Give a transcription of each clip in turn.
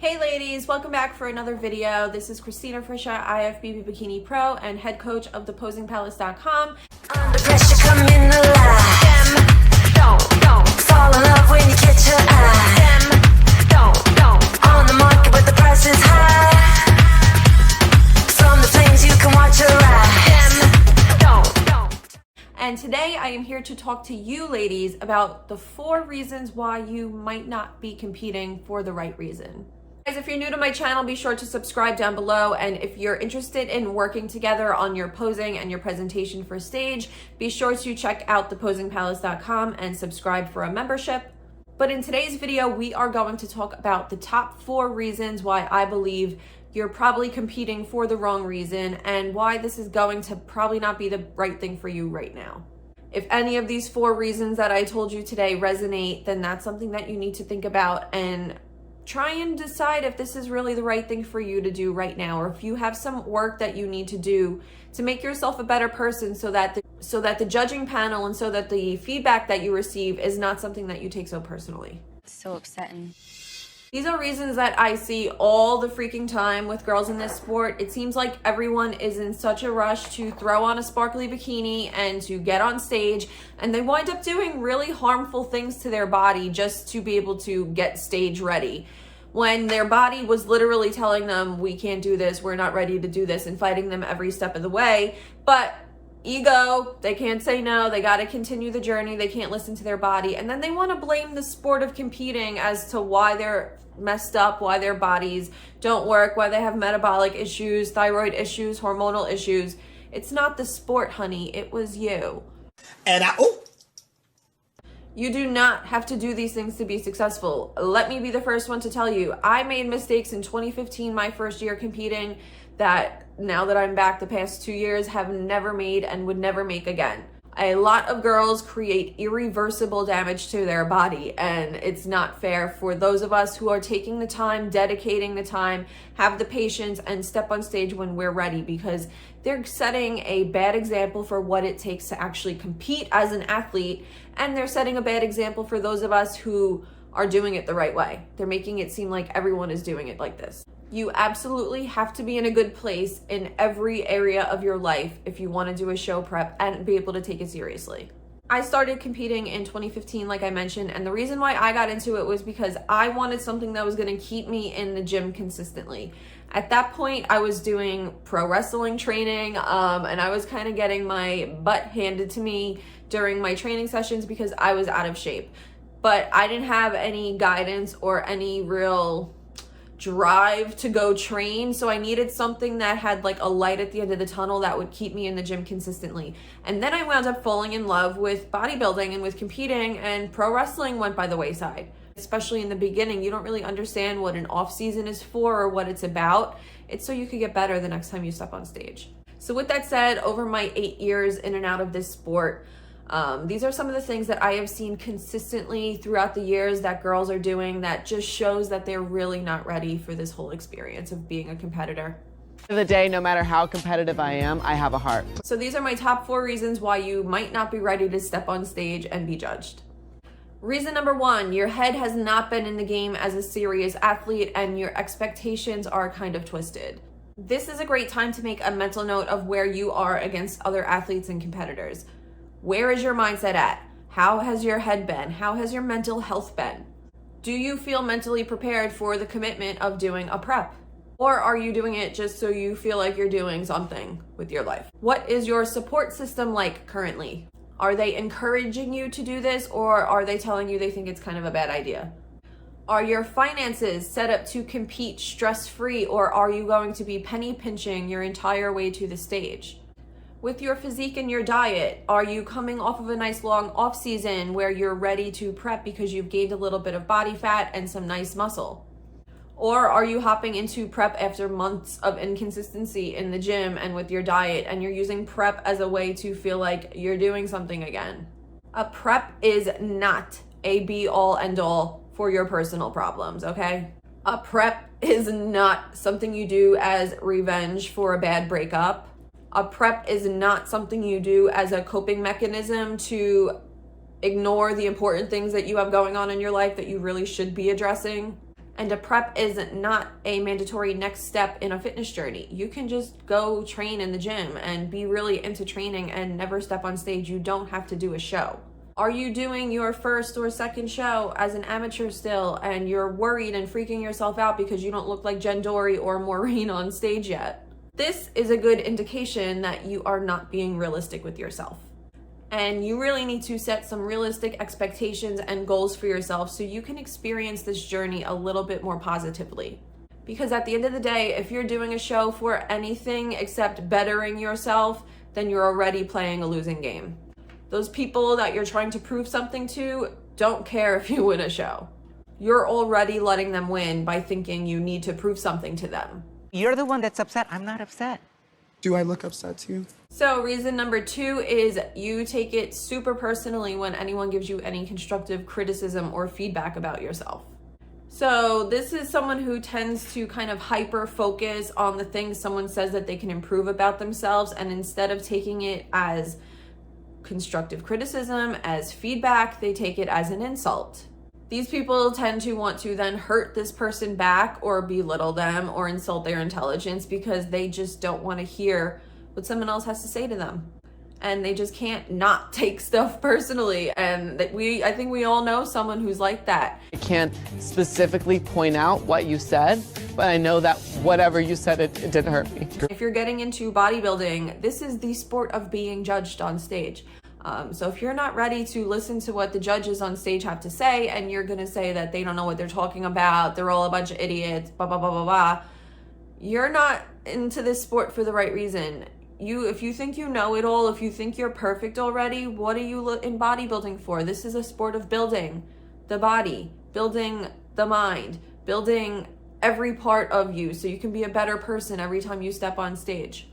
Hey ladies, welcome back for another video. This is Christina Friscia, IFBB Bikini Pro and head coach of theposingpalace.com. Under pressure, come in alive. Them, don't fall in love when you catch her eye. Them, don't on the market, but the price is high. From the flames, you can watch her rise. Them, don't. And today I am here to talk to you ladies about the 4 reasons why you might not be competing for the right reason. Guys, if you're new to my channel, be sure to subscribe down below. And if you're interested in working together on your posing and your presentation for stage, be sure to check out theposingpalace.com and subscribe for a membership. But in today's video, we are going to talk about the top 4 reasons why I believe you're probably competing for the wrong reason and why this is going to probably not be the right thing for you right now. If any of these 4 reasons that I told you today resonate, then that's something that you need to think about and try and decide if this is really the right thing for you to do right now, or if you have some work that you need to do to make yourself a better person so that the judging panel and so that the feedback that you receive is not something that you take so personally. So upsetting. These are reasons that I see all the freaking time with girls in this sport. It seems like everyone is in such a rush to throw on a sparkly bikini and to get on stage, and they wind up doing really harmful things to their body just to be able to get stage ready, when their body was literally telling them, we can't do this, we're not ready to do this, and fighting them every step of the way. But ego, they can't say no, they got to continue the journey, they can't listen to their body, and then they want to blame the sport of competing as to why they're messed up, why their bodies don't work, why they have metabolic issues, thyroid issues, hormonal issues. It's not the sport, honey, it was you. And You do not have to do these things to be successful. Let me be the first one to tell you, I made mistakes in 2015, my first year competing, that now that I'm back the past 2 years have never made and would never make again. A lot of girls create irreversible damage to their body, and it's not fair for those of us who are taking the time, dedicating the time, have the patience, and step on stage when we're ready, because they're setting a bad example for what it takes to actually compete as an athlete, and they're setting a bad example for those of us who are doing it the right way. They're making it seem like everyone is doing it like this. You absolutely have to be in a good place in every area of your life if you want to do a show prep and be able to take it seriously. I started competing in 2015, like I mentioned, and the reason why I got into it was because I wanted something that was going to keep me in the gym consistently. At that point, I was doing pro wrestling training, and I was kind of getting my butt handed to me during my training sessions because I was out of shape. But I didn't have any guidance or any real drive to go train, so I needed something that had like a light at the end of the tunnel that would keep me in the gym consistently. And then I wound up falling in love with bodybuilding and with competing, and pro wrestling went by the wayside. Especially in the beginning, you don't really understand what an off season is for or what it's about. It's so you could get better the next time you step on stage. So with that said, over my 8 years in and out of this sport, these are some of the things that I have seen consistently throughout the years that girls are doing that just shows that they're really not ready for this whole experience of being a competitor. At the end of the day, no matter how competitive I am, I have a heart. So these are my top 4 reasons why you might not be ready to step on stage and be judged. Reason number 1, your head has not been in the game as a serious athlete and your expectations are kind of twisted. This is a great time to make a mental note of where you are against other athletes and competitors. Where is your mindset at? How has your head been? How has your mental health been? Do you feel mentally prepared for the commitment of doing a prep? Or are you doing it just so you feel like you're doing something with your life? What is your support system like currently? Are they encouraging you to do this, or are they telling you they think it's kind of a bad idea? Are your finances set up to compete stress-free, or are you going to be penny pinching your entire way to the stage? With your physique and your diet, are you coming off of a nice long off season where you're ready to prep because you've gained a little bit of body fat and some nice muscle? Or are you hopping into prep after months of inconsistency in the gym and with your diet, and you're using prep as a way to feel like you're doing something again? A prep is not a be-all end-all for your personal problems, okay? A prep is not something you do as revenge for a bad breakup. A prep is not something you do as a coping mechanism to ignore the important things that you have going on in your life that you really should be addressing. And a prep is not a mandatory next step in a fitness journey. You can just go train in the gym and be really into training and never step on stage. You don't have to do a show. Are you doing your first or second show as an amateur still and you're worried and freaking yourself out because you don't look like Jen Dory or Maureen on stage yet? This is a good indication that you are not being realistic with yourself. And you really need to set some realistic expectations and goals for yourself so you can experience this journey a little bit more positively. Because at the end of the day, if you're doing a show for anything except bettering yourself, then you're already playing a losing game. Those people that you're trying to prove something to don't care if you win a show. You're already letting them win by thinking you need to prove something to them. You're the one that's upset. I'm not upset. Do I look upset to you? So reason number 2 is you take it super personally when anyone gives you any constructive criticism or feedback about yourself. So this is someone who tends to kind of hyper focus on the things someone says that they can improve about themselves, and instead of taking it as constructive criticism, as feedback, they take it as an insult. These people tend to want to then hurt this person back or belittle them or insult their intelligence because they just don't want to hear what someone else has to say to them. And they just can't not take stuff personally. And I think we all know someone who's like that. I can't specifically point out what you said, but I know that whatever you said, it didn't hurt me. If you're getting into bodybuilding, this is the sport of being judged on stage. So if you're not ready to listen to what the judges on stage have to say, and you're gonna say that they don't know what they're talking about, they're all a bunch of idiots, blah, blah, blah, blah, blah, you're not into this sport for the right reason. If you think you know it all, if you think you're perfect already, what are you in bodybuilding for? This is a sport of building the body, building the mind, building every part of you so you can be a better person every time you step on stage.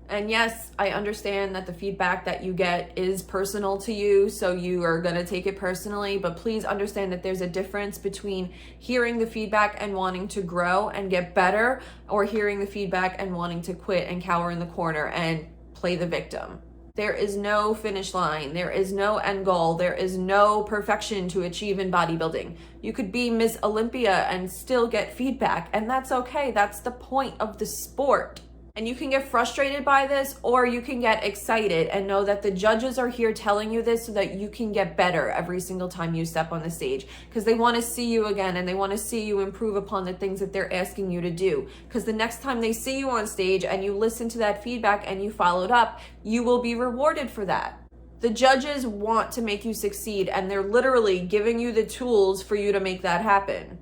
And yes, I understand that the feedback that you get is personal to you, so you are going to take it personally, but please understand that there's a difference between hearing the feedback and wanting to grow and get better, or hearing the feedback and wanting to quit and cower in the corner and play the victim. There is no finish line. There is no end goal. There is no perfection to achieve in bodybuilding. You could be Miss Olympia and still get feedback, and that's okay. That's the point of the sport. And you can get frustrated by this, or you can get excited and know that the judges are here telling you this so that you can get better every single time you step on the stage, because they want to see you again and they want to see you improve upon the things that they're asking you to do. Because the next time they see you on stage and you listen to that feedback and you followed up, you will be rewarded for that. The judges want to make you succeed, and they're literally giving you the tools for you to make that happen.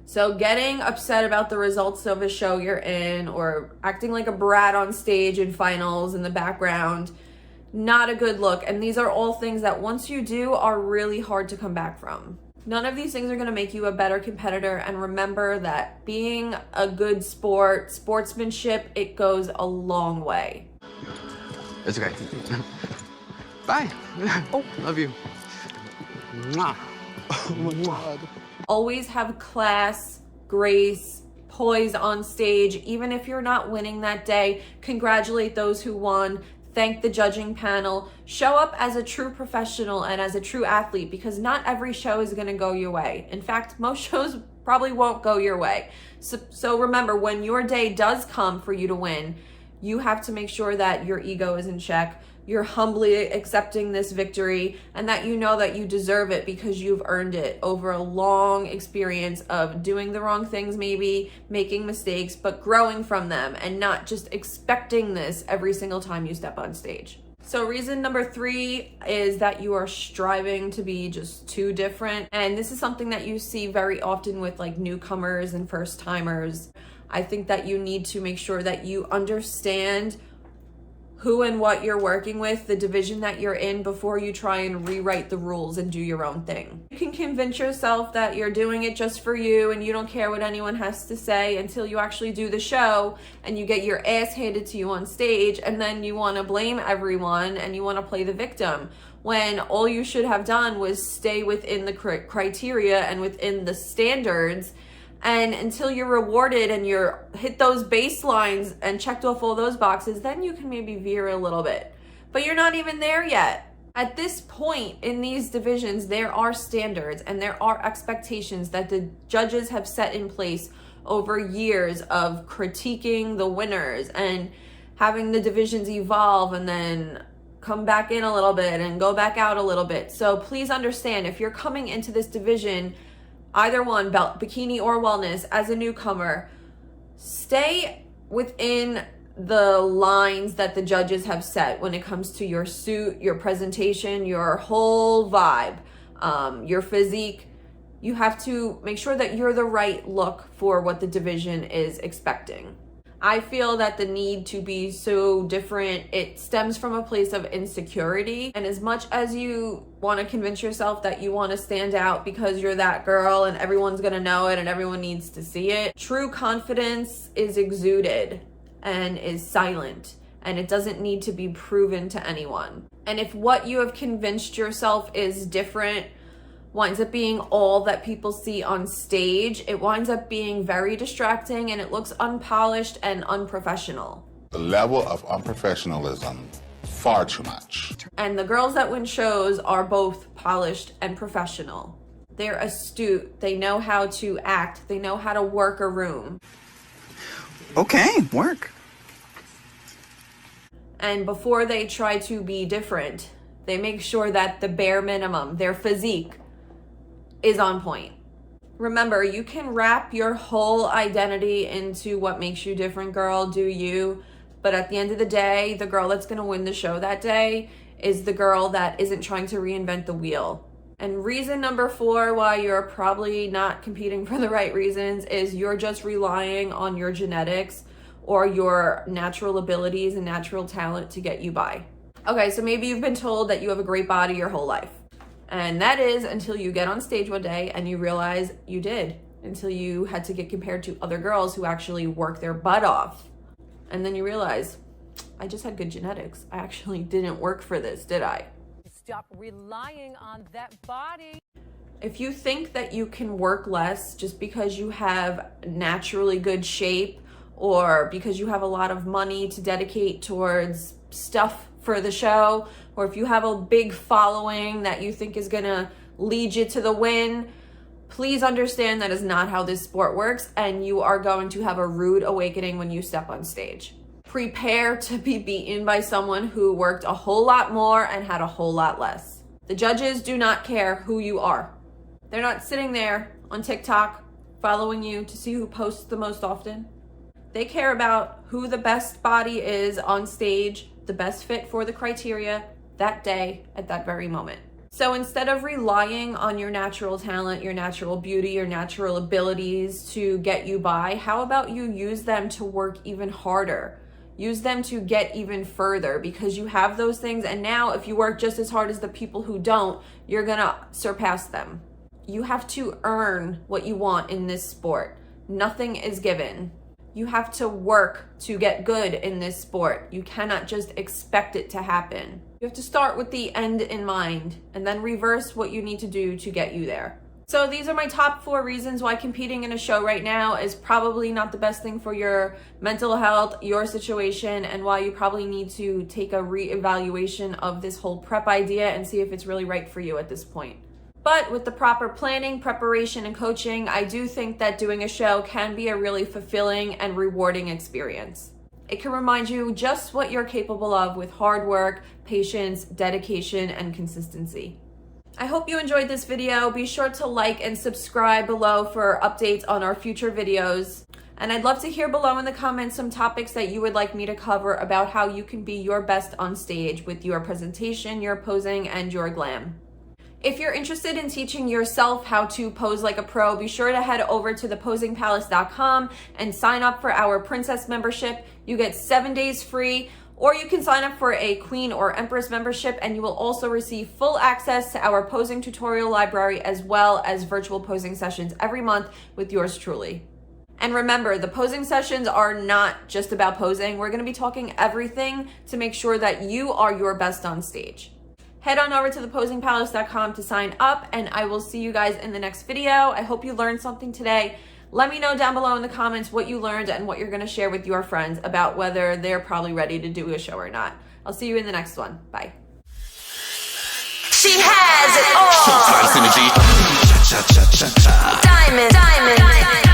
So getting upset about the results of a show you're in, or acting like a brat on stage in finals in the background, not a good look. And these are all things that once you do are really hard to come back from. None of these things are going to make you a better competitor. And remember that being a good sportsmanship, it goes a long way. It's okay. Bye. Oh, love you. Mwah. Oh my God. Always have class, grace, poise on stage. Even if you're not winning that day, congratulate those who won. Thank the judging panel. Show up as a true professional and as a true athlete, because not every show is going to go your way. In fact, most shows probably won't go your way. So remember, when your day does come for you to win, you have to make sure that your ego is in check. You're humbly accepting this victory, and that you know that you deserve it because you've earned it over a long experience of doing the wrong things, maybe making mistakes, but growing from them, and not just expecting this every single time you step on stage. So reason number 3 is that you are striving to be just too different. And this is something that you see very often with like newcomers and first timers. I think that you need to make sure that you understand who and what you're working with, the division that you're in, before you try and rewrite the rules and do your own thing. You can convince yourself that you're doing it just for you and you don't care what anyone has to say until you actually do the show and you get your ass handed to you on stage, and then you want to blame everyone and you want to play the victim, when all you should have done was stay within the criteria and within the standards. And until you're rewarded and you're hit those baselines and checked off all those boxes, then you can maybe veer a little bit. But you're not even there yet. At this point in these divisions, there are standards and there are expectations that the judges have set in place over years of critiquing the winners and having the divisions evolve and then come back in a little bit and go back out a little bit. So please understand, if you're coming into this division, either one, bikini or wellness, as a newcomer, stay within the lines that the judges have set when it comes to your suit, your presentation, your whole vibe, your physique. You have to make sure that you're the right look for what the division is expecting. I feel that the need to be so different, it stems from a place of insecurity. And as much as you want to convince yourself that you want to stand out because you're that girl and everyone's going to know it and everyone needs to see it, true confidence is exuded and is silent, and it doesn't need to be proven to anyone. And if what you have convinced yourself is different winds up being all that people see on stage, it winds up being very distracting and it looks unpolished and unprofessional. The level of unprofessionalism, far too much. And the girls that win shows are both polished and professional. They're astute, they know how to act, they know how to work a room. Okay, work. And before they try to be different, they make sure that the bare minimum, their physique, is on point. Remember, you can wrap your whole identity into what makes you different, girl, do you. But at the end of the day, the girl that's gonna win the show that day is the girl that isn't trying to reinvent the wheel. And reason number 4 why you're probably not competing for the right reasons is you're just relying on your genetics or your natural abilities and natural talent to get you by. Okay, so maybe you've been told that you have a great body your whole life. And that is until you get on stage one day and you realize you did, until you had to get compared to other girls who actually work their butt off. And then you realize, I just had good genetics. I actually didn't work for this, did I? Stop relying on that body. If you think that you can work less just because you have naturally good shape or because you have a lot of money to dedicate towards stuff for the show, or if you have a big following that you think is gonna lead you to the win, please understand that is not how this sport works, and you are going to have a rude awakening when you step on stage. Prepare to be beaten by someone who worked a whole lot more and had a whole lot less. The judges do not care who you are. They're not sitting there on TikTok following you to see who posts the most often. They care about who the best body is on stage, the best fit for the criteria that day at that very moment. So instead of relying on your natural talent, your natural beauty, your natural abilities to get you by, how about you use them to work even harder? Use them to get even further, because you have those things, and now if you work just as hard as the people who don't, you're gonna surpass them. You have to earn what you want in this sport. Nothing is given. You have to work to get good in this sport. You cannot just expect it to happen. You have to start with the end in mind and then reverse what you need to do to get you there. So these are my top 4 reasons why competing in a show right now is probably not the best thing for your mental health, your situation, and why you probably need to take a re-evaluation of this whole prep idea and see if it's really right for you at this point. But with the proper planning, preparation, and coaching, I do think that doing a show can be a really fulfilling and rewarding experience. It can remind you just what you're capable of with hard work, patience, dedication, and consistency. I hope you enjoyed this video. Be sure to like and subscribe below for updates on our future videos. And I'd love to hear below in the comments some topics that you would like me to cover about how you can be your best on stage with your presentation, your posing, and your glam. If you're interested in teaching yourself how to pose like a pro, be sure to head over to theposingpalace.com and sign up for our Princess membership. You get 7 days free, or you can sign up for a Queen or Empress membership, and you will also receive full access to our posing tutorial library as well as virtual posing sessions every month with yours truly. And remember, the posing sessions are not just about posing. We're gonna be talking everything to make sure that you are your best on stage. Head on over to theposingpalace.com to sign up, and I will see you guys in the next video. I hope you learned something today. Let me know down below in the comments what you learned and what you're gonna share with your friends about whether they're probably ready to do a show or not. I'll see you in the next one. Bye. She has it all. Showtime synergy. Diamond, diamond, diamond.